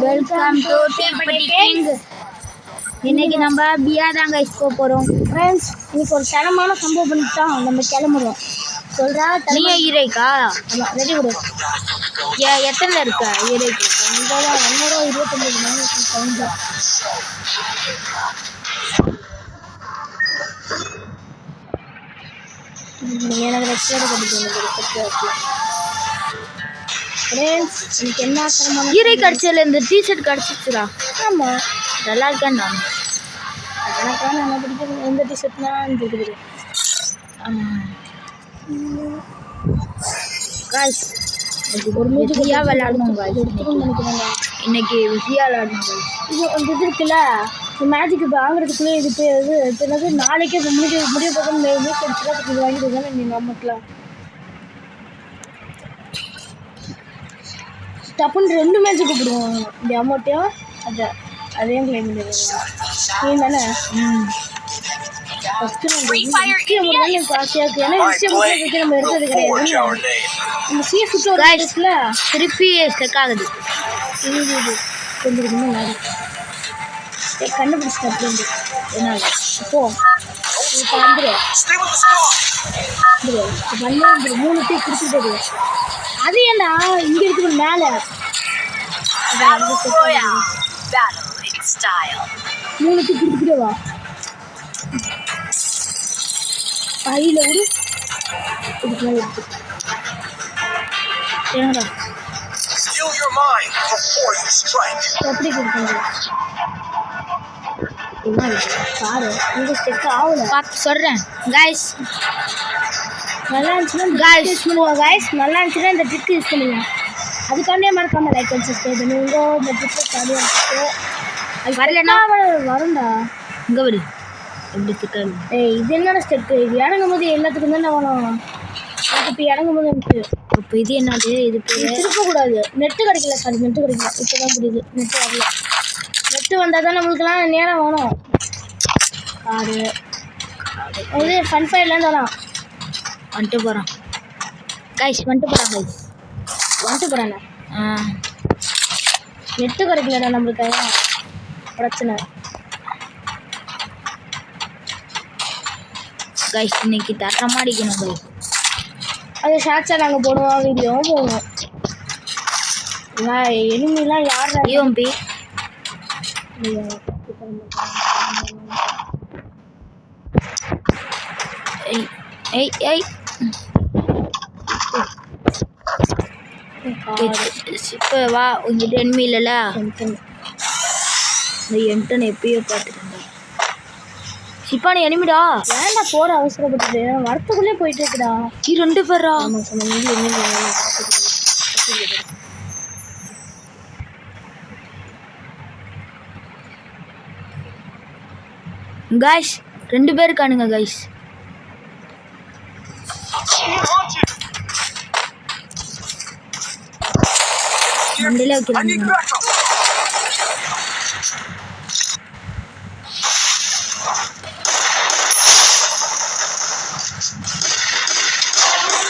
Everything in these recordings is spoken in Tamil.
Welcome to டீப்பட்டி king. இன்னைக்கு நம்ம பியா தான் கைஸ் போறோம் ஃப்ரெண்ட்ஸ். இன்னைக்கு ஒரு தரமான சம்பவம் பண்ணிட்டு நம்ம கிளம்புறோம். சொல்றா நீங்க ஈரைக்கா? ரெடி விடு. எத்தனை இருக்க ஈரைக்கு? என்னோட 29 மணி கவுண்ட். எனக்கு ரெஸ்டாரண்ட் கிடைக்கும். ஃப்ரெண்ட்ஸ், இன்னைக்கு என்ன தரமான ஈரை கடிச்சல இந்த டிஷர்ட் கடிச்சிச்சுடா. ஆமா, நல்லா இருக்கேன் நான். எனக்கான என்ன பிடிக்கும் எந்த டிஷர்ட்னா இந்த இருக்குது. காய்ஸ் ஒரு விஜயா விளையாடணும் காய்ஸ். இன்னைக்கு விஜயா விளையாடணும் காய்ஸ். இது அந்த இது இருக்குல்ல, இந்த மேஜிக் வாங்குறதுக்குள்ளே இது என்னது நாளைக்கே முடிய போக நியூஸ் அடிச்சுலாம் இது வாங்கிட்டு தானே நீங்கள் அமௌண்ட்டில் டப்புன்னு 2 மேட்சுக்கு போடுவாங்க. இந்த அமௌண்ட்டையும் அதையும் கிளைம் பண்ணிடுவாங்க. நீ தானே ஃபஸ்ட்டு நம்ம எனக்கு ஆசையாக இருக்குது. ஏன்னா விஷயம் நம்ம எடுத்தது கிடையாது. இந்த சீ சுற்று இருக்குல்ல, திருப்பி ஸ்டெக் ஆகுது. இது கொஞ்சம் கொஞ்சமாக கண்டுபிடிச்சிட்டேன். அப்படி என்ன இப்போ இப்போ வந்துடும் 3 டீ கொடுத்துட்டு அது ஏன்னா இங்கே இருக்குது மேலே 3 டீ கொடுத்துக்கிட்டே வா. கையில் விடு இதுக்கு எடுத்து ஏங்கடா எப்படி கொடுக்குங்க பாரு. இங்கே ஸ்டெக் ஆகல பார்த்து சொல்கிறேன் காய்ஸ். நல்லா இருந்துச்சுன்னா யூஸ் பண்ணுவோம் காய்ஸ். நல்லா இருந்துச்சுன்னா இந்த ட்ரிக் யூஸ் பண்ணுவோம். அதுக்காண்டே மறக்காமல் லைக் அண்ட் சப்ஸ்கிரைப் பண்ணுங்க. இந்த ட்ரிக்கை ஜாலியாக இருக்குது. அது வரலன்னா வரும்டா. இங்கே விடு எப்படி திக்காது. இது என்னோட ஸ்டெப்பு. இது இறங்கும் போது எல்லாத்துக்கும் தானே வேணும். இப்போ இறங்கும் போது எனக்கு அப்போ இது என்னது? இது திருப்பக்கூடாது. நெட்டு கிடைக்கல. சாரி, நெட்டு கிடைக்கல. இப்போ தான் புரியுது. நெட்டு வரல. நெட்டு வந்தால் தான் நம்மளுக்குலாம் நேரம் வேணும். காடு இது ஃபன் ஃபயர்லேருந்து வரான். வந்துட்டு போகிறான் கைஸ். வந்துட்டு போகிறானே. நெட்டு கிடைக்கலடா நம்மளுக்கு. பிரச்சனை கைஸ். இன்னைக்கு தரமாக அடிக்கணும் கைஸ். அது ஷார்ட்ஸாக நாங்கள் போடுவோம், வீடியோவும் போடுவோம். எனிமிலாம் யார் யூஎம்பி இப்போ வா. உங்ககிட்ட எனிமி இல்லைல்ல? இந்த என்டன் எப்பயோ பார்த்துக்கேன். சிப்பானி எனிமிடா. ஏன்டா போகிற அவசரப்பட்டு வரத்துக்குள்ளே போயிட்டு இருக்குடா. 2 பேரா? ஆமாம் சொன்ன காய்ஸ். 2 பேர் இருக்கானுங்க காய்ஸ். மண்டியில் வைக்கிறாங்க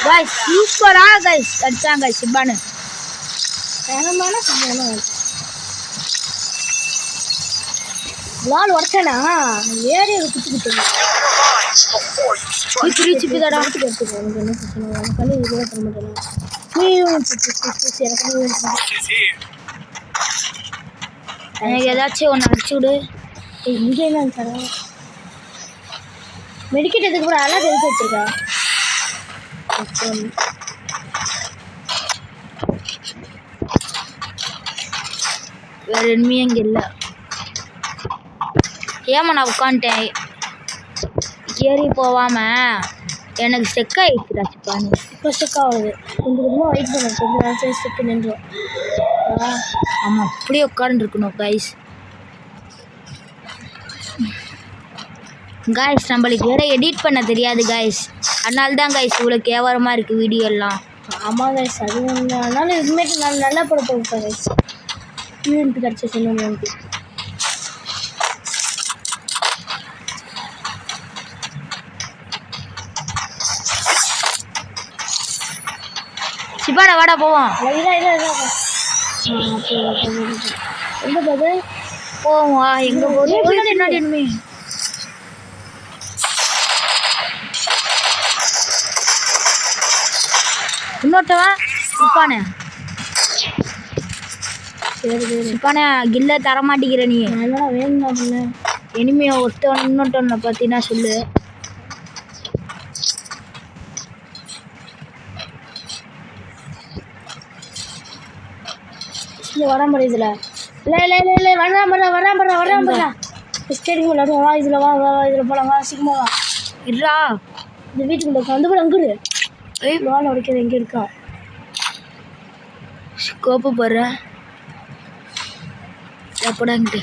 காய்ஸ். சூப்பரா காய்ஸ் அடிச்சாங்க சிப்பானு. தரமான சம்பவம். வால் உடச்சேனா ஏறி குத்துக்கிட்டு சிப்பிதாடா. எடுத்துக்கோ. எனக்கு என்ன பிரச்சனை பண்ணி இதுவே பண்ண மாட்டேன். எனக்கு ஏதாச்சும் ஒன்று அடிச்சு விடு. இங்கே என்ன சார் மெடிக்கெட் எதுக்கு கூட அழகாக எடுத்து வச்சிருக்கா. வேற எதுவுமே இங்கே இல்லை. ஏமா நான் உட்காந்துட்டேன் ஏறி போகாமல். எனக்கு ஸ்டெக் ஆகிடுச்சுடா சிப்பானு. இப்போ ஸ்டெக் ஆகுது. கொஞ்சம் கொஞ்சமாக வெயிட் பண்ண கொஞ்சம் நேரம் ஸ்டெக்கு நின்றுடும். ஆமாம், அப்படியே உட்காந்துருக்கணும் கைஸ். காய்ஸ் நம்மளுக்கு வேறு எடிட் பண்ண தெரியாது காய்ஸ். அதனால தான் காய்ஸ் இவ்வளோ கேவலமாக இருக்குது வீடியோலாம். ஆமாம் காய்ஸ், அது ஒன்று. அதனால இதுமாரி நான் நல்லா போட போகிறேன் காய்ஸ். யூஎன்பி கிடச்சி சொன்னோம். யூஎன்பி சிப்பாடா வாடா போவோம். இதான் எங்கே போகுது? போவா எங்க போகுது? பின்னாடி enemy. இன்னொருத்தவன் சிப்பானே சிப்பானே கில்ல தர மாட்டேங்கிற நீ. என்னடா வேணும்டா பண்ண இனிமே ஒருத்தவன் இன்னொருத்தவனை பார்த்தீங்கன்னா சொல்லு. வராம இதில் இல்லை இல்லை இல்லை இல்லை வராம ஸ்டேடியம் விளாடுவோம். வா இதில் வா இதில் போகலாம். வா சீக்கிரமா வா. இருடா இந்த வீட்டுக்குள்ள வந்து கூட அங்குரு வாழை உடைக்கிறது எங்கே இருக்கா? ஸ்கோப்பு போடுற எப்படாங்கிட்டு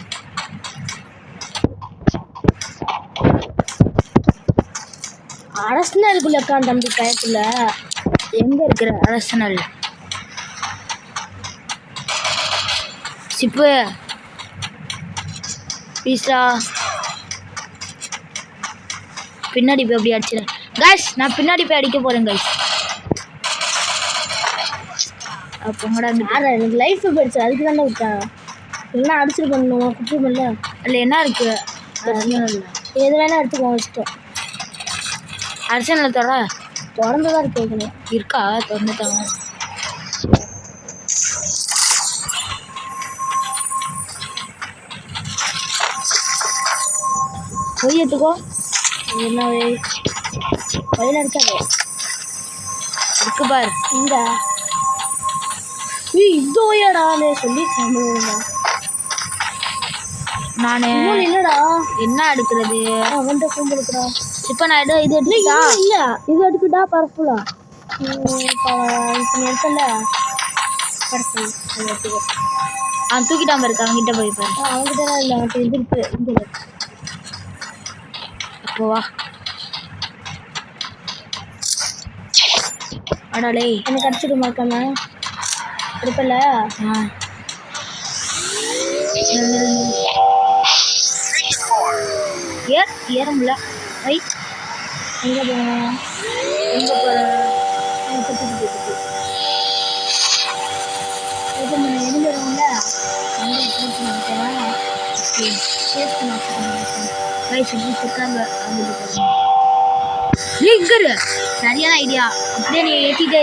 அரசனா இருக்குல்லக்கா தம்பி டயத்தில் எங்க இருக்கிற அரசனல் சிப்பு பீஸா பின்னாடி போய் அப்படி அடிச்சிடறேன் கைஸ். நான் பின்னாடி போய் அடிக்க போறேன் கைஸ். அப்போங்கடா எனக்கு லைஃப் போயிடுச்சு. அதுக்கு தானே விட்டேன். எல்லாம் அடிச்சுட்டு பண்ணணும் குற்றமில்ல. அதில் என்ன இருக்கு? எது வேணா எடுத்துக்கோ வச்சுட்டோம். அரசனில் திறந்துதான் இருக்கு. இருக்கா? திறந்துட்டாங்க. போய் எடுத்துக்கோ. என்ன வயல இருக்காது இருக்கு பாரு. இங்க இதோயடானே சொல்லி நானு என்னடா என்ன எடுக்கிறது? அவன்கிட்ட கும்பிடுக்குறா. இப்போ நான் இது எடுத்துட்டா இல்ல இது எடுத்துட்டா பரப்புலா இப்போ நீ எடுத்தல பரப்பு அவன் தூக்கிட்டாம இருக்கு. அவன்கிட்ட போய் பாரு. அவன்கிட்ட இல்லை அவன்கிட்ட இது இருக்கு. இங்கே அப்போ வா அடாலே எனக்கு அடிச்சுட்டு மாட்டாம இருப்பல. ஏற முடியல. ஐ எங்கே போகணும்? எங்கே போகிற? எழுந்துருவோம்ல சரியான ஐடியா. அப்படியே நீ ஏற்றிட்டு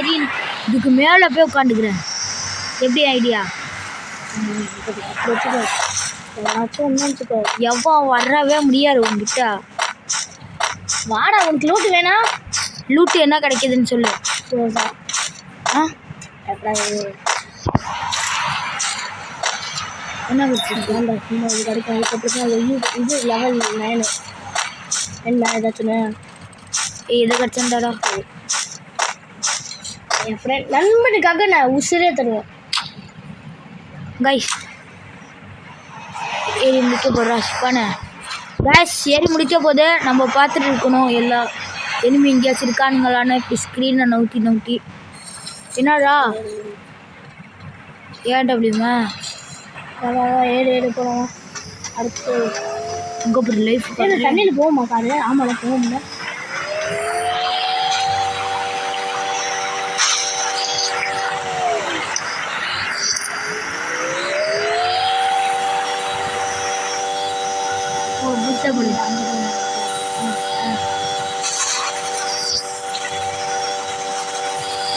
இதுக்கு மேலே போய் உட்காந்துக்கிறேன். எப்படி ஐடியா? எவ்வளோ வரவே முடியாது உங்ககிட்ட. வாடா உனக்கு லூட்டு வேணா? லூட்டு என்ன கிடைக்குதுன்னு சொல்லு. ஆ என்ன கிடைக்கும்? இது லெவல் 9 என்ன ஏதாச்சும் எது கிடைச்சாண்டாடா? என் ஃப்ரெண்ட் நண்பனுக்காக நான் உசுரே தருவேன் கைஸ். ஏறி முடிக்க போடுறா சிப்பானே. கைஸ் ஏறி முடிக்க போது நம்ம பார்த்துட்டு இருக்கணும் எல்லா எனிமி எங்கேயாச்சும் இருக்கானுங்களான்னு. இப்போ ஸ்க்ரீனை நவுத்தி என்னடா ஏடபிள்யூமா ஏழு போகிறோம். அடுத்து உங்க ஒரு லைஃப் தண்ணியில் போகுமா காரு? ஆமாம் போகும்ல.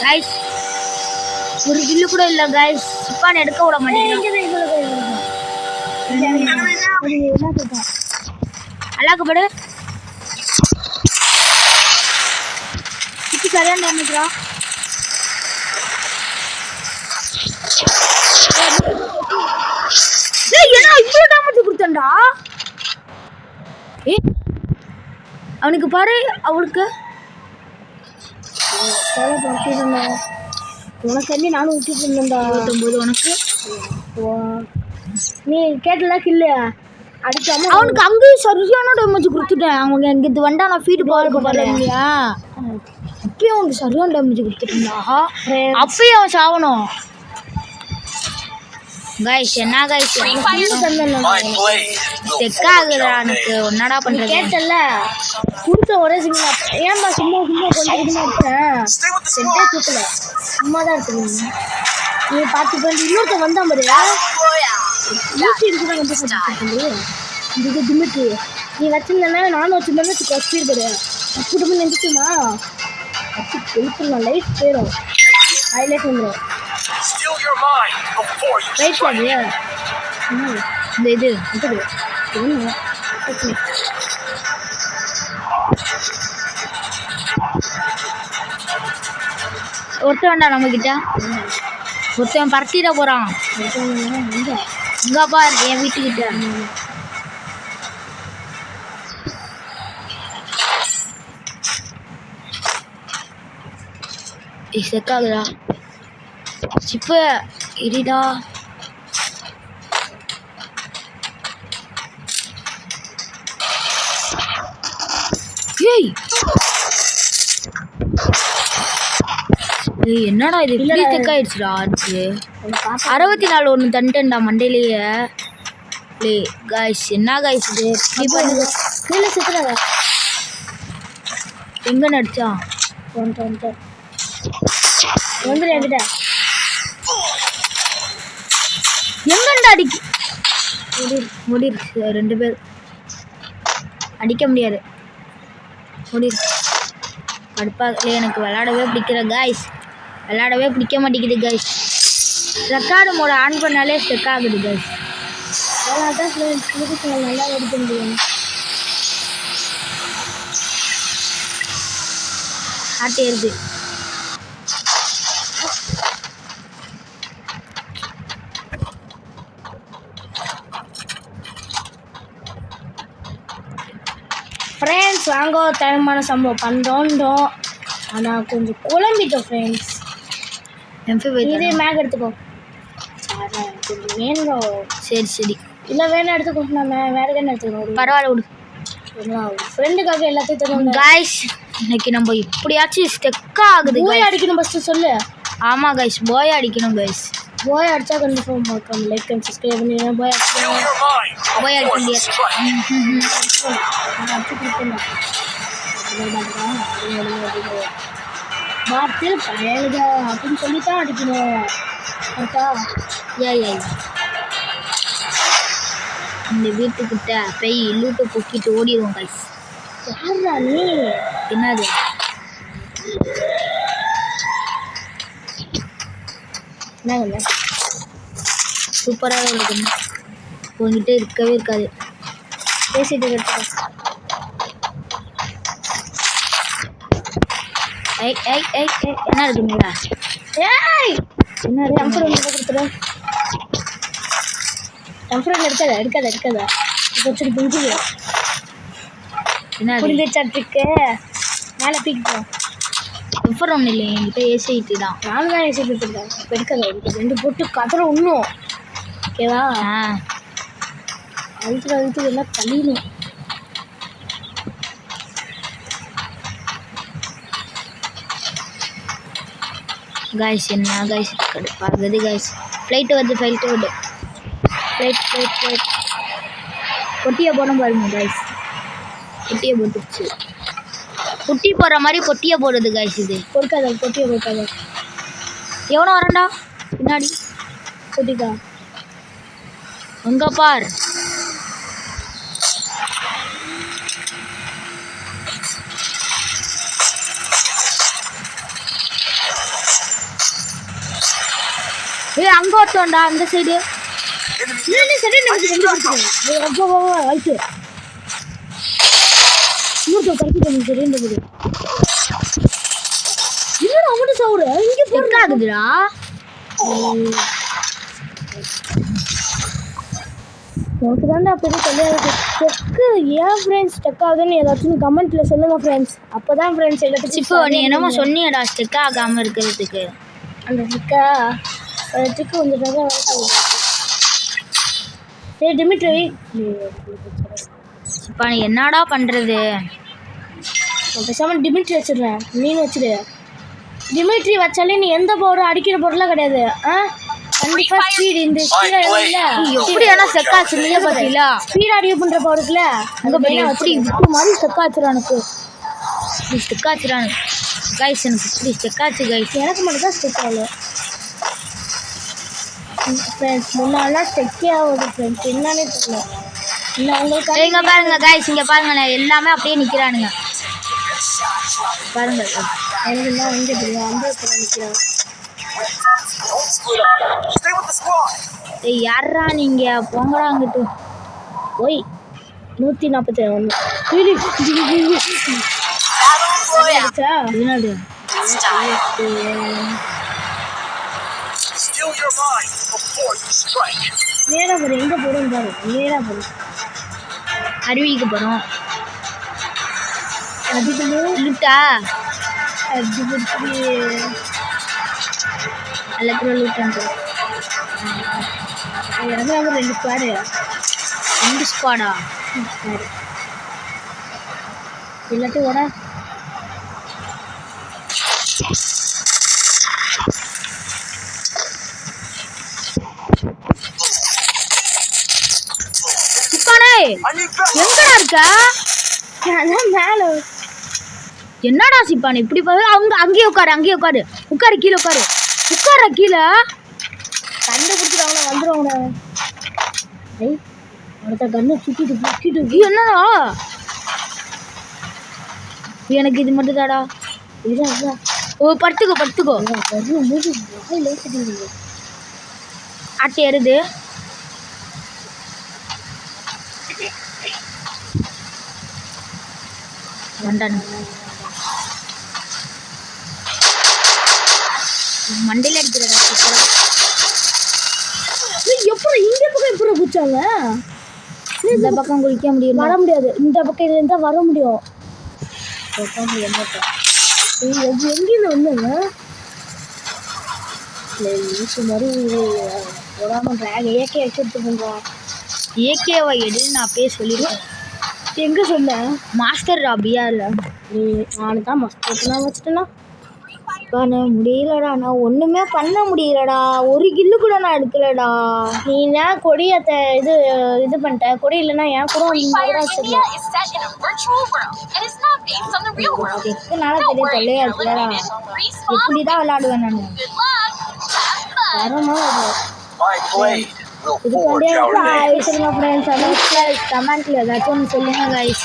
கைஸ் ஒரு கில்லு கூட இல்லை கைஸ். சிப்பான் எடுக்க விட மாட்டேங்கிறேன். அழகுபடு இப்படி சரியான டேமேஜ்ரா. என்ன இவ்வளோ டேமேஜ் கொடுத்தண்டா? அவனுக்கு பாரு. அவளுக்கு உனக்கு என்ன நானும் விட்டுட்டு இருந்தேன்டா. 29 உனக்கு. நீ கேட்டல கில்லு அடிக்காம அவனுக்கு அங்கேயும் சரியான டேமேஜ் கொடுத்துட்டேன். அவங்க எங்கிட்ட வந்தா நான் ஃபீடு பார்க்க போறேன் இல்லையா? அப்பயும் அவனுக்கு சரியான டேமேஜ் கொடுத்துட்டா. அப்பயும் அவன் சாவணும். கைஸ் என்ன கைஸ் செக்காகுதுடா எனக்கு. என்னடா பண்றது? கேட்டல கொடுத்த ஒரே சிங்கிளா. ஏன்பா சும்மா கொஞ்சம் கொஞ்சமா இருக்கேன். செட்டே தூக்கல சும்மா தான் இருக்கு. நீ பார்த்து பண்ணி இன்னொருத்த வந்தான் பாரு ஈஸி இருக்குதான் வந்து பார்த்துட்டு இது டிமிட்ரி நீ வச்சிருந்தேன்னா நானும் வச்சிருந்தேன்னு ஸ்பீட் பாரு அப்படி நினைச்சுமா வச்சு கொடுத்துருலாம் லைஃப் போயிடும் ஹைலைட் வந்துடும் ரைட் சார் இந்த இது ஒருத்தன் வேண்டாம் நம்மக்கிட்ட ஒருத்தன் பறத்திட போகிறான் இங்கே பாரு என் வீட்டுக்கிட்ட செக்காகுதா சிப்பு இடிடா ஏய் என்னடா இது இப்படி செக்காயிடுச்சுடா அதுக்கு 64 ஒன்று தண்டா மண்டையிலேயே லே காய்ஸ் என்ன காய்ஸ் இது இப்படி பண்ணுது கீழே சுற்றுறாங்க எங்கே நடிச்சா வந்துட்டு என்கிட்ட எங்கண்டா அடிக்க முடிச்சு 2 பேர் அடிக்க முடியாது முடிச்சு கடுப்பாக எனக்கு விளையாடவே பிடிக்கிற காய்ஸ் விளையாடவே பிடிக்க மாட்டேங்குது காய்ஸ் ரெக்கார்டு மோட ஆன் பண்ணாலே ஸ்டெக் ஆகுது காய்ஸ் அதான் ஃப்ரெண்ட்ஸ் நல்லா எடுக்க முடியும் ஆட்டே இருக்கு ஃப்ரெண்ட்ஸ் வாங்க தரமான சம்பவம் பண்ணுறோம் ஆனால் கொஞ்சம் குழம்பிட்டோம் ஃப்ரெண்ட்ஸ் இதே மேக் எடுத்துக்கோ கொஞ்சம் வேணுங்க சரி சரி இல்லை வேணும் எடுத்துக்கோ நான் வேறு தானே எடுத்துக்கணும் பரவாயில்ல விடு ஃப்ரெண்டுக்காக எல்லாத்தையும் தருவோம் காய்ஸ் இன்னைக்கு நம்ம இப்படியாச்சும் ஸ்டெக் ஆகுது போய் அடிக்கணும் ஃபஸ்ட்டு சொல்லு ஆமாம் காய்ஸ் போய் அடிக்கணும் காய்ஸ் போய் அடித்தா கண்டிப்பாக மறக்காம லைக் அண்ட் சப்ஸ்கிரைப் பண்ணி போய் போய் அடிக்க முடியாது பாட்டில் பயலுக அப்படின்னு சொல்லி தான் அடிக்கணும் கரெக்டா ஏய் இந்த வீட்டுக்கிட்ட போய் லூட்டை பொக்கிட்டு ஓடிடுவோம் கைஸ் யாரா நீ என்னது என்னங்க சூப்பராக இருக்குங்க உங்ககிட்ட இருக்கவே இருக்காது பேசிட்டு இருக்கேன் ஐய் ஐய் ஐய் என்ன இருக்குங்களா ஏய் என்ன டெம்பர் ஒன்று கொடுத்துரு டெம்பர் எடுக்காத இப்போ வச்சுட்டு புரிஞ்சுது என்ன புரிஞ்சிச்சா ட்ரிக்கு மேலே பீக்கிட்டோம் டெம்பர் ஒன்றும் இல்லை என்கிட்ட ஏசிட்டு தான் நானும் தான் ஏசி எடுத்துருக்கேன் இப்போ எடுக்காத எனக்கு 2 போட்டு கதற இன்னும் ஓகேவா அழுத்து எல்லாம் கழியணும் காய்ஸ் என்ன காய்ஸ் கடுப்பாகுது காய்ஸ் ஃப்ளைட்டு வருது ஃப்ளைட் பொட்டியை போட பாருங்க காய்ஸ் பொட்டியை போட்டுருச்சு குட்டி போடுற மாதிரி பொட்டியை போடுது காய்ஸ் இது பொறுக்காத பொட்டியை பொறுக்காத எவனோ வரண்டா பின்னாடி பொட்டிக்கா அங்க பார் அங்க ஒருத்தோண்டா அந்த சைடு சரி நமக்கு 2 ஆயிட்டு இன்னொரு கருத்து தெரியும் இன்னும் அவனு சவுடு இங்கே ஸ்டெக் ஆகுதுடா எனக்கு தாண்டா அப்படி தெரியாது ஸ்டெக்கு ஏன் ஃப்ரெண்ட்ஸ் ஸ்டெக் ஆகுதுன்னு ஏதாச்சும் கமெண்ட்டில் சொல்லுங்கள் ஃப்ரெண்ட்ஸ் அப்போ தான் ஃப்ரெண்ட்ஸ் எல்லாத்துக்கும் இப்போ நீ என்னமோ சொன்னியடா ஸ்டெக் ஆகாமல் இருக்கிறதுக்கு அந்த ட்ரிக்கு வந்துட்டு சரி டிமிட்ரி இப்போ நீ என்னடா பண்ணுறது பேசாமல் டிமிட்ரி வச்சிடுறேன் மீன் வச்சிடு டிமிட்ரி வச்சாலே நீ எந்த பொருளும் அடிக்கிற பொருளாக கிடையாது கண்டிப்பாக ஸ்பீடு இந்த ஸ்பீடாக எப்படி ஆனால் ஸ்டெக் ஆச்சு நீயே பார்த்தீங்களா ஸ்பீட் அடிவு பண்ணுற பொருட்கள அங்கே போய் எப்படி இப்படி மாதிரி ஸ்டெக் ஆச்சுடா எனக்கு இப்படி ஸ்டெக் ஆச்சுடா கைஸ் எனக்கு இப்படி ஸ்டெக் ஆச்சு கைஸ் எனக்கு மட்டும் தான் ஸ்டெக் ஆகல ஃப்ரெண்ட்ஸ் முன்னாலாம் செக்கே ஆகுது ஃப்ரெண்ட்ஸ் என்னன்னே தெரியல. இல்லை உங்களுக்கு இங்க பாருங்க கைஸ், இங்க பாருங்க எல்லாமே அப்படியே நிக்கிறானுங்க பாருங்க. எனக்கு எல்லாம் வந்து தெரியும் அந்த இடத்துல நிற்கிறான். ஏய் யாரா நீங்க போங்கடா அங்கிட்டு. ஓய் 141 என்னது நேராக போகிறேன் எங்கே போகிறோம் பாரு. நேராக போகிறோம் அருவிக்கு போறோம். அதுக்கு லூட்டா அப்படி பிடிச்சி எல்லாத்துல லூட்டாங்க. எனக்கு 2 ஸ்குவாடு 2 ஸ்குவாடா? ஸ்குவாடு எல்லாத்தையும் ஓட எங்கடா இருக்க? அதான் மேலே என்னடா சிப்பானு இப்படி அவங்க அங்கேயே உட்காரு கீழே உட்கார கீழே கண்டுபிடிச்சிட்டாங்களா வந்துடுவாங்க. ஐய் அடுத்த கண்ணை சுட்டிட்டு என்னடா எனக்கு இது மட்டும் தாடா. இதுதான் ஓ படுத்துக்கோ வரும்போது லேசிட்டீங்க அட்டை எருது. மண்டையில அடிக்கிறடா எப்படி இந்த பக்கம் எப்படி குச்சாங்க? இந்த பக்கம் குளிக்க முடியும்? வர முடியாது. இந்த பக்கம் இருந்தா வர முடியும். எங்கேயும் வந்துங்க மாதிரி உடாம ட்ராக் ஏகே வச்சுருந்துங்க. ஏகேவை எடு நான் அப்பயே சொல்லிடுவேன். எங்கே சொன்னேன்? மாஸ்டர் ராபியா இல்லை நானு தான் மாஸ்டர் வச்சுட்டேன்னா பண்ண முடியலடா. நான் ஒன்றுமே பண்ண முடியலடா. ஒரு கில்லு கூட நான் எடுக்கலடா. நீ ஏன் கொடியை இது பண்ணிட்ட? கொடி இல்லைன்னா ஏன் கூட வச்சிருக்கேன். எத்தனால பெரிய தொல்லையா இருக்குல்லடா. எப்படிதான் விளையாடுவேன் நான். கமெண்ட்ல ஏதாச்சும் ஒன்று சொல்லுங்க கைஸ்.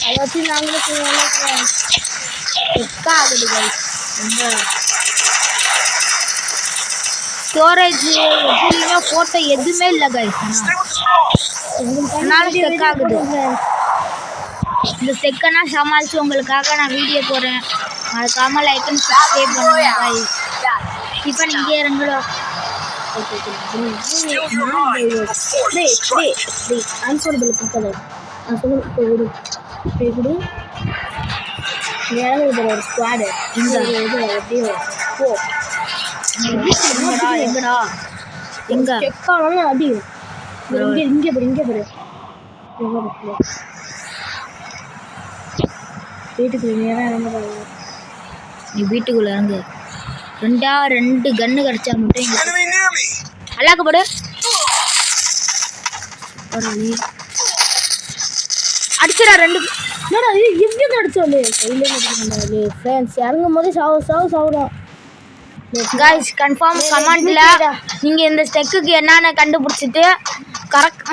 அதாச்சும் நாங்களும் செய்வோம். ஆகுது கைஸ். ரொம்ப ஸ்டோரேஜ் எப்படியுமே ஃபோட்டோ எதுவுமே இல்லை கைஸ். அதனால ஸ்டெக் ஆகுது. இந்த ஸ்டெக்கெல்லாம் சமாளித்து உங்களுக்காக நான் வீடியோ போடுறேன். மறக்காமல் லைக் அண்ட் சப்ஸ்கிரைப் பண்ணுங்க கைஸ். இப்போ நீங்கள் இறங்கலாம். அன்ஃபோர்டபுள் கொடுக்கல நான் சொல்லுவேன். இப்போ விடு கொடு ஒரு ஸ்குவாடு இந்த இது எப்படியோ போ. எங்கடா எங்க செக்கானாலும் அடி இங்கே போடு வீட்டுக்குள்ள நேரம் இறங்க. நீ வீட்டுக்குள்ள இறங்கு. 2 கன்று கிடச்சா மட்டும் அல்லாக்கப்படு. அடிச்சிடா 2. என்னடா எப்படி அடிச்சோம்? கையிலே ஃப்ரெண்ட்ஸ் இறங்கும் போது சாவுறோம். கைஸ் கன்ஃபார்ம் கமெண்ட்ல நீங்கள் இந்த ஸ்டெக்குக்கு என்னென்ன கண்டுபிடிச்சிட்டு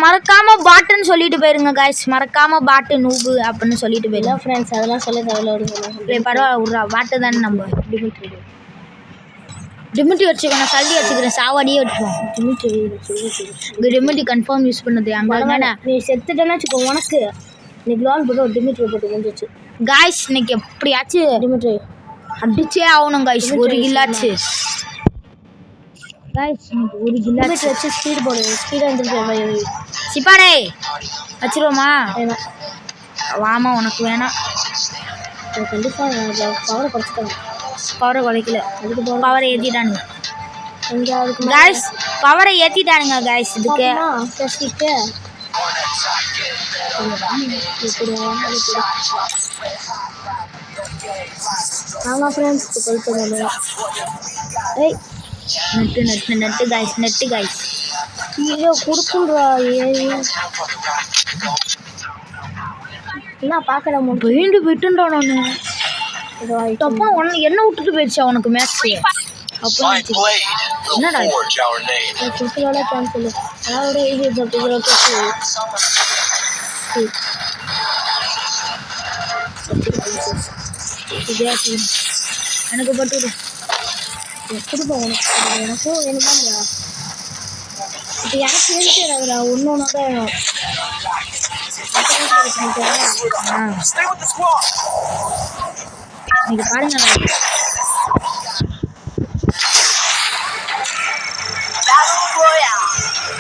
மறக்காம பாட்டுன்னு சொல்லிட்டு போயிருங்க கைஸ். மறக்காம பாட்டு நூபு அப்படின்னு சொல்லிட்டு போயிடலாம் ஃப்ரெண்ட்ஸ். அதெல்லாம் சொல்ல தேவையில்ல. பரவாயில்ல விட்றா. பாட்டு தானே நம்ம டிமிட்டி வச்சுக்கணும். சல்டி வச்சுக்கிறேன். சாவாடியே வச்சுக்கோம். இங்கே டிமிட்டி கன்ஃபார்ம் யூஸ் பண்ணது அங்கே. நீ செத்துட்டேன்னா வச்சுக்கோ உனக்கு இன்னைக்கு லால் போட்டு ஒரு டிமிட்ரி போட்டு வந்துச்சு. காய்ஸ் இன்னைக்கு எப்படியாச்சும் டிமிட்ரி அடிச்சே ஆகணும் காய்ஸ். ஒரு கில்லாச்சு காய்ஸ். இன்னைக்கு ஒரு கில்லாச்சு வச்சு ஸ்பீடு போடுங்க. ஸ்பீடாக வந்துருக்கு சிப்பாடே வச்சிருவோமா? வேணாம் வாமா உனக்கு வேணாம். கண்டிப்பாக பவரை குறைச்சிட்டாங்க. பவரை குறைக்கல. அதுக்கு பவரை ஏற்றிட்டானுங்க எங்கேயாவது காய்ஸ். பவரை ஏற்றிட்டானுங்க காய்ஸ். இதுக்கு பேசிட்டு ஆமாம் ஃப்ரெண்ட்ஸ் கொடுத்து ஏய் நெட்டு காய்ஸ். நெட்டு காய்ஸ் ஐயோ கொடுக்குன்றா. என்ன பார்க்கல பெயிண்டு போயிட்டுன்றா. நான் தப்பா உன்னை என்ன விட்டுட்டு போயிடுச்சா உனக்கு மேட்ச்? அப்போ என்னடா இது? forge our name. குட்டியோட கேன்சல் அதோட இது எனக்கு பட்டு கொடுப்போம் எனக்கும் வேணுமா இல்லையா இப்போ எனக்கு இருக்கிற ஒன்னொன்னோட Stay with the squad. நீங்க பாருங்க Battle Royale.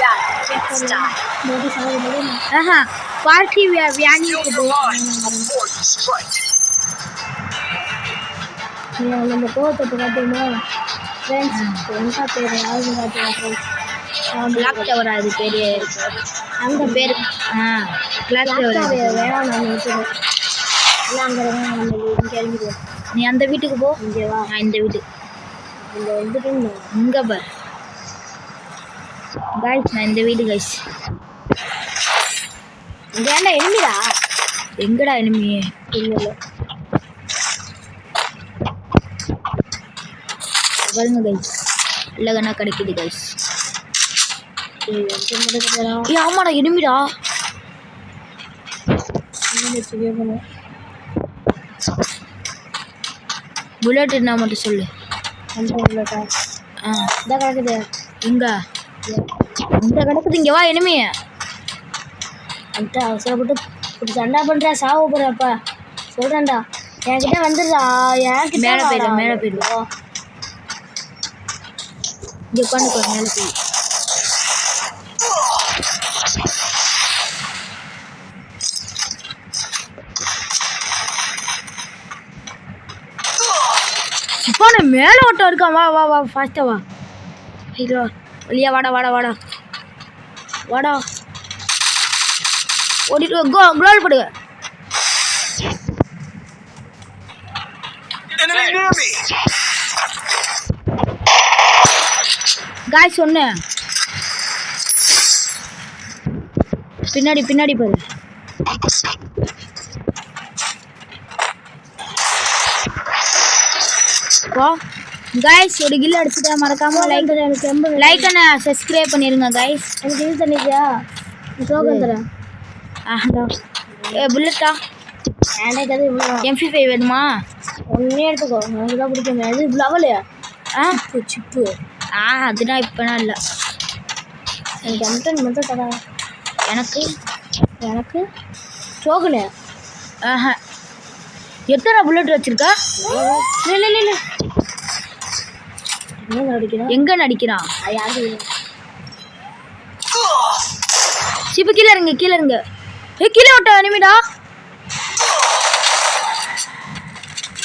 Battle style. Modi சாகும்போது ஆஹா party வியானிக்கு Your line before you strike. நம்ம கோவத்தை பார்த்தீங்கன்னா ஃப்ரெண்ட்ஸ் என்ன பேர் யாருக்கு பார்த்தீங்கன்னா ஃப்ரெண்ட்ஸ் கிளாக் டவர் அது பேரு அங்கே பேர் கிளாக் டவர் வேணாம் நம்ம விட்டுருவோம் எல்லாம் அங்கே நம்ம இங்கே இறங்கிடுவோம் நீ அந்த வீட்டுக்கு போ இங்கே வா நான் இந்த வீட்டு இங்கே வந்துட்டு இங்க பார் கைஸ் நான் இந்த வீடு கைஸ் இங்கே ஏன்டா எனிமிடா எங்கடா எனிமி இல்லை இல்லை பாருங்க கைஸ் இல்லைகண்ணா கிடைக்குது கைஸ் ஏ ஆமாடா எனிமிடா புல்லட் என்ன மட்டும் சொல்லு ஆ இதான் கிடக்குது எங்க இந்த கிடக்குது இங்கே வா எனிமி அந்த அவசரப்பட்டு இப்படி சண்டா பண்ணுறா சாவ போகிறப்ப சொல்கிறேன்டா என்கிட்ட வந்துடுறா எனக்கு மேலே போயிடும் மேலே போயிடும் இங்கே உட்காந்துக்கோ மேலே போய் சிப்பானே மேலே ஓட்டம் இருக்கான் வா வா வா ஃபாஸ்ட்டாக வா ஐயோ வெளியா வாடா வாடா வாடா வாடா ஓடிட்டு குளோல் போடுங்க Enemy near me. காய் சொன்னேன் பின்னாடி பின்னாடி பாரு गाइस ஒரு கில் அடிச்சிட்டா மறக்காம லைக் அண்ட் சப்ஸ்கிரைப் பண்ணிருங்க गाइस எனக்கு இது தண்ணியா ஸ்லோகன் தரேன் ஏ புல்லட்டா எனக்கு அது இவ்வளோ M55 வேணுமா ஒன்றே எடுத்துக்கோ எனக்கு தான் பிடிக்கும் அது லெவலு சிப்பு அதுதான் இப்போலாம் இல்லை எனக்கு எம்டன் மட்டும் தரேன் எனக்கு எனக்கு ஸ்லோகனு ஆஹா எத்தனை புல்லட் வச்சிருக்கா இல்லை இல்லை இல்லை என்ன நடிக்கிறான் எங்க நடிக்கிறான் யாரு சிப்பு கீழே இருங்க கீழே இருங்க ஏ கீழே விட்ட அனிமிடா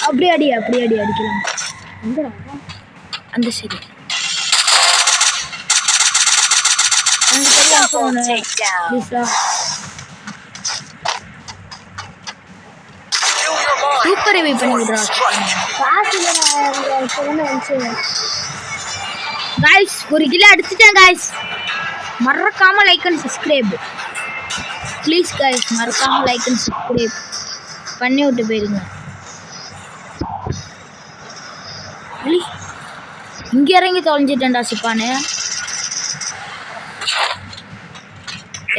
அப்படி அடி அடிக்கலாம் எங்கடா அந்த சரி Kill your line. Super review பண்ணி விடுறா காசு இல்லை இப்போ தானே வந்துச்சு गाइस ஒரு கிலோ அடிச்சிட்டேன் गाइस மறக்காம like and subscribe please guys மறக்காம லைக் அண்ட் சப்ஸ்கிரைப் பண்ணி விட்டு போயிருங்க இங்க இறங்கி தொலைஞ்சிட்டேன்டா சிப்பானு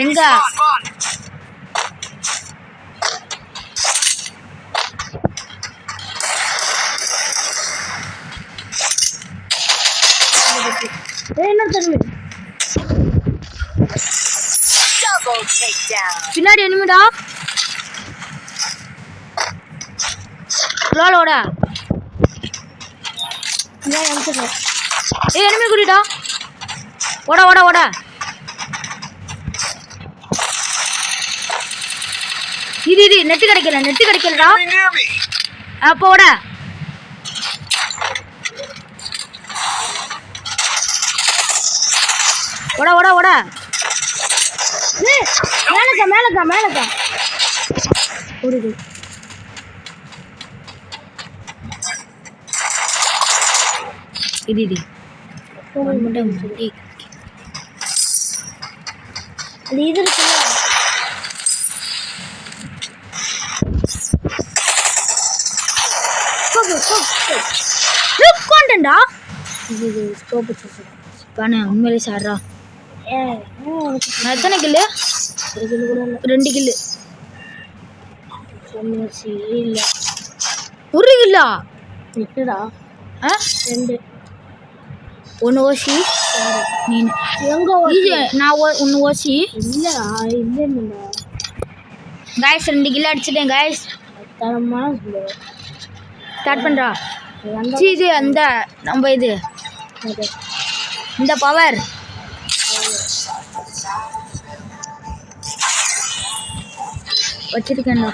எங்க என்ன தருமே Double takedown. பின்னாடி எனிமிடா லோலோடா ஏன் எனக்கு ஏ எனிமி குடிடா ஓட ஓட ஓட இரு நெட்டு கிடைக்கலடா Enemy near me. அப்போ ஓட ஓட ஓட ஓட மேலக்கா ஓடுது இரு அது இது இருக்குல்ல கொண்டா இது ஸ்கோப் வச்சு பானே உண்மையிலே சாடுறா. ஏன் நான் எத்தனை கில்லு? ஒரு கிலோ கூட இல்லை. 2 கில்லு. இல்லை 1 கில்லா? எட்டுடா. ஆ 2. 1 ஓசி நீ எங்க நான் 1 ஓசி. இல்லடா இல்லைன்னு காய்ஸ் 2 கிலோ அடிச்சிட்டேன் காய்ஸ். தரமான ஸ்டார்ட் பண்ணுறா. சீ அந்த நம்ம இது இந்த பவர் வச்சிருக்கேன்டா.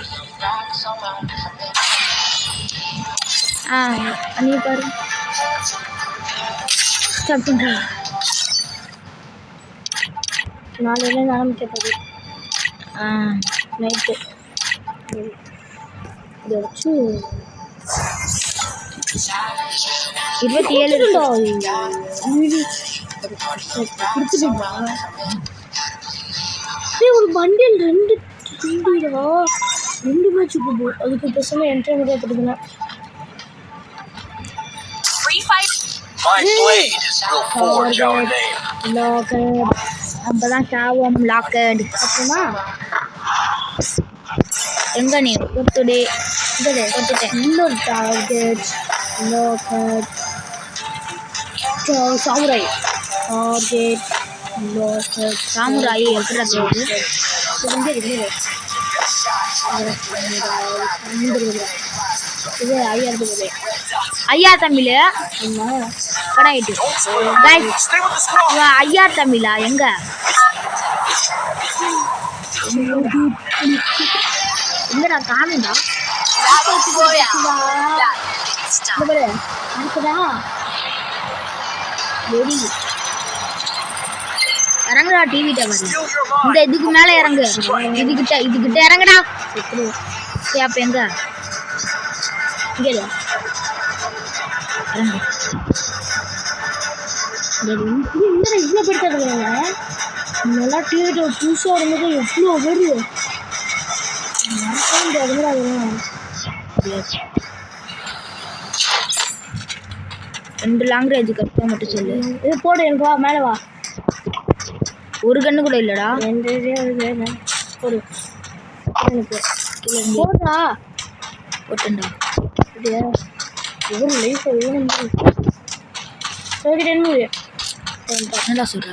நீ பாரு ஸ்டார்ட் பண்ணுறா. நாளையிலேருந்து ஆரம்பிக்கப்போது நைட்டு இதை வச்சு 27 கொடுத்துட்டா. ஒரு பண்டில் 2 மேட்ச் போகும். அதுக்கு பேசாம என்ட்ரி மட்டும் கொடுக்கல. My blade will forge our name. அப்பதான் சாவோம். லாக்கட் அப்புறமா எங்க நீ கொடுத்துடு. கொடுத்துட்டேன். இன்னொரு டார்கெட் சாமுராய் டார்கெட் சாமுராயி எப்படி இது 5000 ஐயா Tamil கடாயிட்டு Stay with the squad. ஐயா தமிழா எங்க எங்கடா காணுடா. அடுத்ததா இறங்குடா TV tower. Steal your mind. இந்த இதுக்கு மேல இறங்கு. இதுகிட்ட இறங்குடா. அப்ப எங்க இங்க இறங்கு. இவ்வளோ பெருத்தாடுறாங்க. நல்லா டிவி புதுசாக இருந்தது எவ்வளோ வருது. ரெண்டு லாங்குவேஜ் கரெக்டாக மட்டும் சொல்லு. இது போடு எனக்கு வா மேலே வா. ஒரு கண்ணு கூட இல்லைடா. போடு எனக்கு போடுறா. போட்டுண்டா அப்படியா ஒரு லைஃப் என்னடா சொல்ற?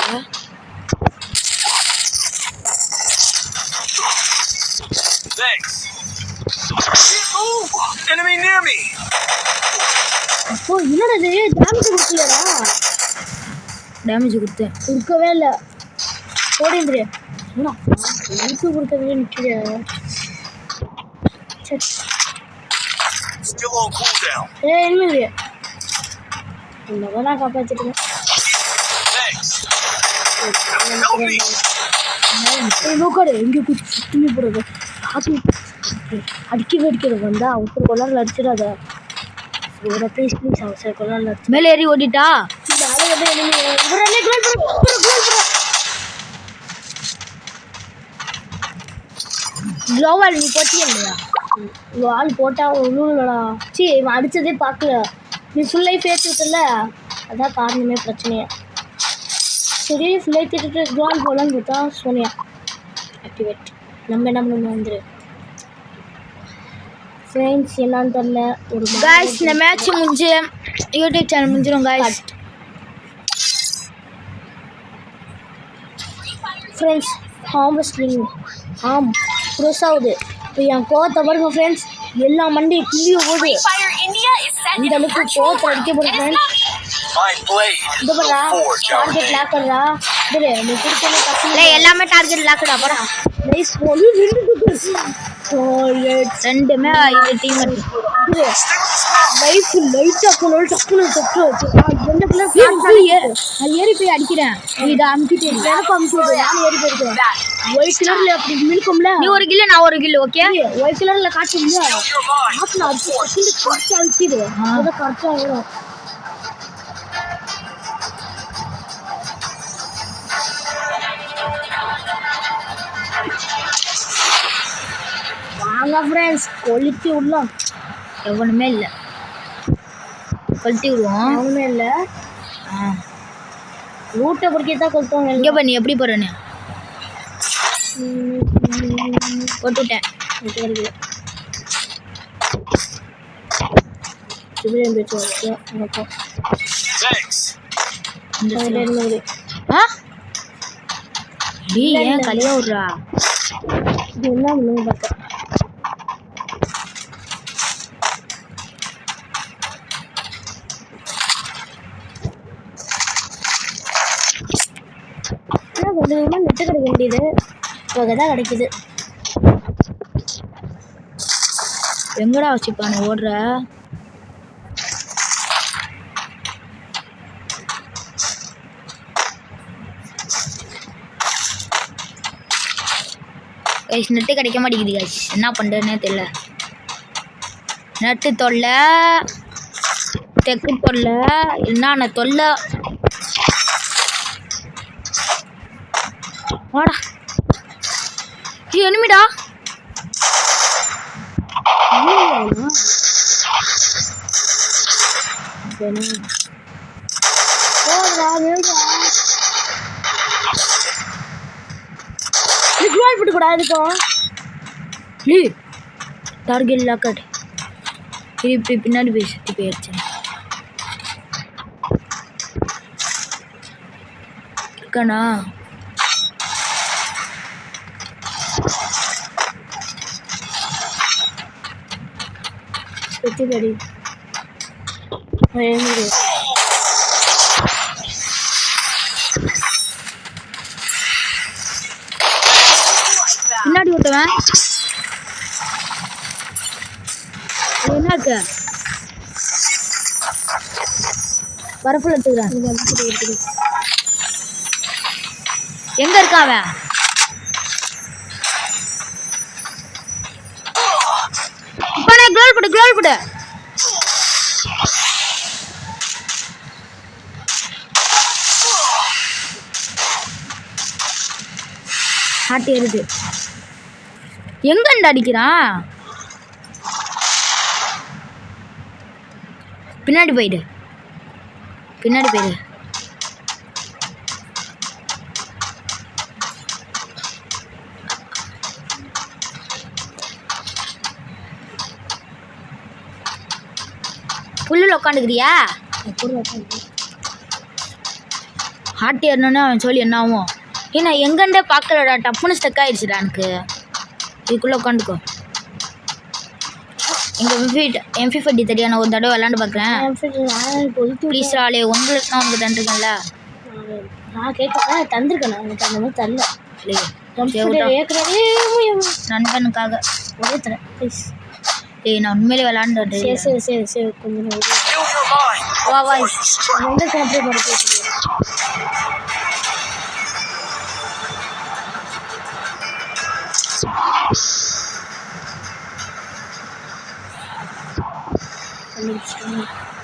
Thanks. Move! Enemy near me. அப்போ என்னடா இது டேமேஜ் கொடுக்கலையா? டேமேஜ் கொடுத்தேன். கொடுக்கவே இல்லை. போடிந்திரு என்ன எனக்கு கொடுத்தவே நிற்கிறியா? Still on cooldown. என்னது நான் காப்பாற்றிட்டேன். Thanks. Help me. நோக்காடு எங்கே போய் சுத்தமே போடுறது. அடிக்கிறது வந்தா அவசர கொள்ளாரில் அடிச்சிடாத. ஒரு ப்ளீஸ் அவசர கொள்ளாரில் அடிச்சு மேலே ஏறி ஓடிட்டா. க்ளோவால் நீ போட்டியா இல்லையா? ஆள் போட்டால் ஒன்றும்லடா. அடித்ததே பார்க்கல. நீ ஃபுல் லைஃப் ஏற்றிட்டல, அதான் காரணமே பிரச்சனையா. சரி ஃபுல் லைஃப் ஏற்றிட்டு க்ளோவால் போகலான்னு பார்த்தா சோனியா ஆக்டிவேட். நம்ம என்ன பண்ணணும் வந்துரு ஃப்ரெண்ட்ஸ் என்னான்னு தெரில. ஒரு காய்ஸ் இந்த மேட்ச் முடிஞ்சு யூடியூப் சேனல் முடிஞ்சிடும் காய்ஸ். ஃப்ரெண்ட்ஸ் ஹார்வெஸ்டிங் ப்ரெஸ் ஆகுது. இப்போ என் கோவத்தை பாருங்க ஃப்ரெண்ட்ஸ். எல்லா மண்டையும் கிளியும் போகுது. இந்த அளவுக்கு கோவத்தை அடிக்க போகிறேன் ஃப்ரெண்ட்ஸ். My blade இது பண்ணா will forge our target name. லாக்கர்டா. இது நீ கொடுத்தே தப்பு. இல்லை எல்லாமே டார்கெட் லாக்குடா. போடா நைஸ் போலி ரெண்டுமே இது டீம் லைஃப் லைட்டாக போனாலும் டக்குனு தப்பு. எந்த பிள்ளை ஏறி போய் அடிக்கிறேன். இதை அமுக்கிட்டு எனக்கு அமுச்சு நான் ஏறி போயிருக்கேன். ஒயிட் கலரில் அப்படி மினுக்கும்ல. நீ ஒரு கில்லு நான் ஒரு கில்லு. ஓகே ஒயிட் கலரில் காட்டும்ல. Steal your mind. காட்டில் அடிச்சு கரெக்டாக அழிச்சிது. அதை கரெக்டாக வரும். வாங்க ஃப்ரெண்ட்ஸ் கொளுத்தி விடலாம். எவனுமே இல்லை. கொளுத்தி விடுவோம். ஒன்றுமே இல்லை. ரூட்டை பிடிக்கத்தான் கொடுத்தாங்க. இங்கே பண்ணி எப்படி போகிறேன்னு போட்டுவிட்டேன். Thanks. ஆ டேய் ஏன் கலியா விட்றா? இது என்ன பண்ணுங்க பார்த்தேன். கொஞ்சமாக நெட்டு கிடைக்க வேண்டியது இப்போ தான் கிடைக்குது. எங்கடா வச்சுப்பானு ஓடுற? கைஸ் நெட்டு கிடைக்க மாட்டேங்குது கைஸ், என்ன பண்ணுறதுன்னே தெரியல. நெட்டு தொல்லை, தெக்கு தொல்லை, என்னென்ன தொல்லை. வாடா எனிமிடா. போட்டு கூட இருக்கும். டார்கெட் லாக்கட் இப்படி பின்னாடி போய் சுற்றி போயிடுச்சு. இருக்கானா? சுற்றி படி பின்னாடி ஓட்டுவேன். என்ன இருக்கு? பரப்புல எடுத்துக்கிறேன். எங்க இருக்கா அவன்? இப்ப நான் க்ளோல் போடு. ஹார்ட் ஏறுது. எங்கண்டு அடிக்கிறான்? பின்னாடி போயிடு. புல்லில் உட்காந்துக்கிறியா? ஹார்ட் ஏறணுன்னு அவன் சொல்லி என்ன ஆகும்? ஏன்னா எங்கண்டே பார்க்கலடா, டப்புன்னு ஸ்டக் ஆயிடுச்சுடா எனக்கு. இதுக்குள்ளே உட்காந்துக்கோ. எங்கள் M50 தெரியா? நான் ஒரு தடவை விளாண்டு பார்க்குறேன். ப்ளீஸ் ராலே, உங்களுக்கு தான் உனக்கு தந்துருக்கேன்ல. நான் கேட்க தந்திருக்கேன். எனக்கு அந்த மாதிரி தரல. நண்பனுக்காக ஒரே தரேன் ப்ளீஸ். ஏய் நான் உண்மையிலே விளாண்டு. சரி கொஞ்சம் வா வந்து அப்படியே போட்டு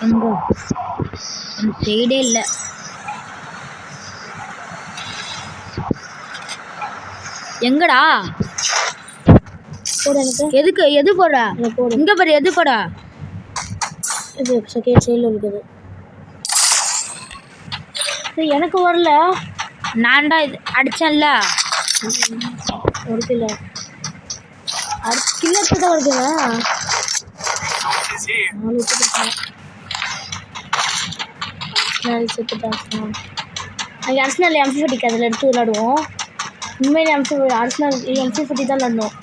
எங்க சைடே இல்லை. எங்கடா போட எனக்கு எதுக்கு எது போட? இங்க பாரு எது போட? இது செகண்ட் சைடில் இருக்குது. எனக்கு வரல. நான்டா இது அடிச்சேன்ல. ஒரு கிலோ கிலோ தான் வருதுங்க. 4 அங்கே அர்சனல் M50 அதில் எடுத்து விளாடுவோம். உண்மையிலே அர்சனல் M50 தான் விளாடணும்.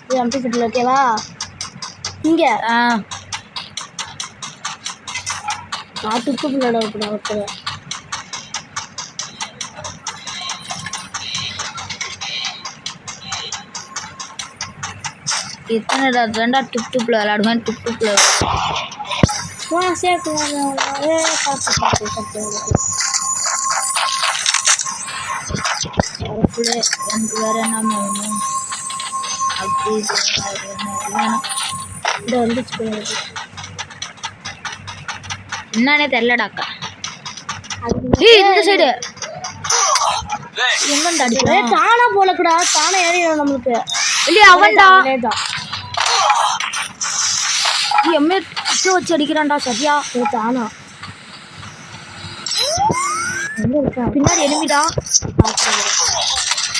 இது M50 ஓகேவா? இங்கே காட்டுக்கு விளாட ஓகே. எத்தனை ரெண்டா டுப்ல விளாடுவேன். டுப்ல சேர்த்து எனக்கு வேற என்ன வேணும்? அப்படி வேணும். இதை வந்துச்சு என்னன்னே தெரிலடாக்கா. இந்த சைடு எங்கண்டா அடிக்கிறேன்? தானா போலக்கூடா, தானே ஏறிடும் நம்மளுக்கு. இல்லையா அவன்டா எம்ஏ வச்சு அடிக்கிறான்டா. சரியா தானா எங்கே இருக்கா பின்னாடி எனிமிடா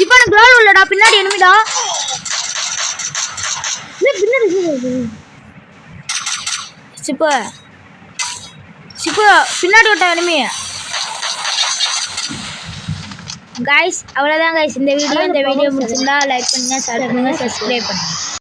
இப்போ எனக்கு க்ளோவ் இல்லடா பின்னாடி எனிமிடா பின்னாடி சிப்பு பின்னாடி விட்ட எனிமி கைஸ் அவ்வளோதான் கைஸ் இந்த வீடியோ பிடிச்சிருந்தா லைக் பண்ணுங்க ஷேர் பண்ணுங்க சப்ஸ்கிரைப் பண்ணுங்க